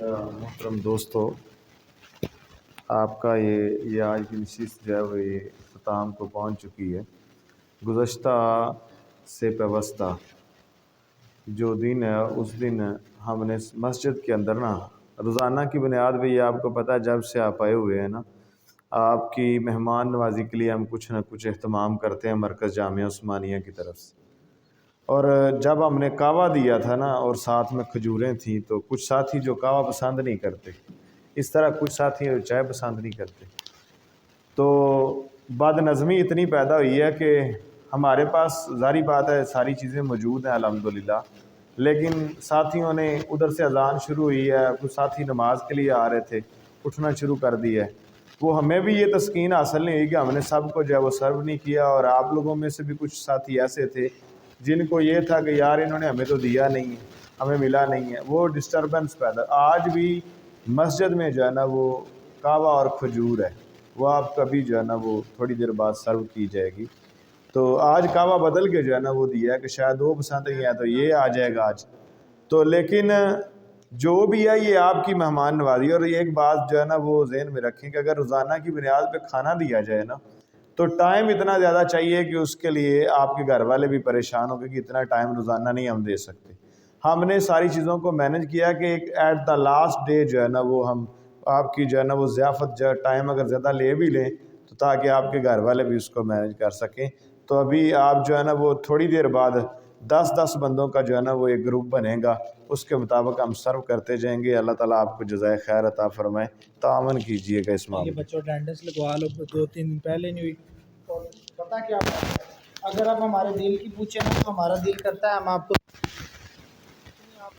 محترم دوستو، آپ کا یہ آج کی نشست جو ہے وہ یہ اختتام کو پہنچ چکی ہے۔ گزشتہ سے پیوستہ جو دن ہے اس دن ہم نے مسجد کے اندر روزانہ کی بنیاد پہ، یہ آپ کو پتہ ہے جب سے آپ آئے ہوئے ہیں آپ کی مہمان نوازی کے لیے ہم کچھ نہ کچھ اہتمام کرتے ہیں مرکز جامعہ عثمانیہ کی طرف سے۔ اور جب ہم نے کعوہ دیا تھا اور ساتھ میں کھجوریں تھیں، تو کچھ ساتھی جو کعوہ پسند نہیں کرتے، اس طرح کچھ ساتھی چائے پسند نہیں کرتے، تو بد نظمی اتنی پیدا ہوئی ہے کہ ہمارے پاس ظاہری بات ہے ساری چیزیں موجود ہیں الحمدللہ، لیکن ساتھیوں نے ادھر سے اذان شروع ہوئی ہے، کچھ ساتھی نماز کے لیے آ رہے تھے، اٹھنا شروع کر دیا ہے۔ وہ ہمیں بھی یہ تسکین حاصل نہیں ہوئی کہ ہم نے سب کو جو ہے وہ سرو نہیں کیا، اور آپ لوگوں میں سے بھی کچھ ساتھی ایسے تھے جن کو یہ تھا کہ یار انہوں نے ہمیں تو دیا نہیں ہے، ہمیں ملا نہیں ہے، وہ ڈسٹربنس پیدا۔ آج بھی مسجد میں جو ہے وہ کعوہ اور کھجور ہے، وہ آپ کبھی جو ہے وہ تھوڑی دیر بعد سرو کی جائے گی۔ تو آج کعوہ بدل کے جو ہے وہ دیا ہے کہ شاید وہ پسند نہیں ہے تو یہ آ جائے گا آج تو، لیکن جو بھی ہے یہ آپ کی مہمان نوازی۔ اور یہ ایک بات جو ہے وہ ذہن میں رکھیں کہ اگر روزانہ کی بنیاد پہ کھانا دیا جائے تو ٹائم اتنا زیادہ چاہیے کہ اس کے لیے آپ کے گھر والے بھی پریشان ہو گئے کہ اتنا ٹائم روزانہ نہیں ہم دے سکتے۔ ہم نے ساری چیزوں کو مینج کیا کہ ایک ایٹ دا لاسٹ ڈے جو ہے وہ ہم آپ کی جو ہے وہ ضیافت جو ٹائم اگر زیادہ لے بھی لیں تو تاکہ آپ کے گھر والے بھی اس کو مینج کر سکیں۔ تو ابھی آپ جو ہے وہ تھوڑی دیر بعد 10 بندوں کا جو ہے وہ ایک گروپ بنے گا، اس کے مطابق ہم سرو کرتے جائیں گے۔ اللہ تعالیٰ آپ کو جزائے خیر عطا فرمائے، تعاون کیجئے گا اس معاملے۔ بچوں اٹینڈنس لگوا لو، 2-3 دن پہلے نہیں ہوئی۔ اور پتہ کیا، اگر آپ ہمارے دل کی پوچھیں تو ہمارا دل کرتا ہے ہم آپ کو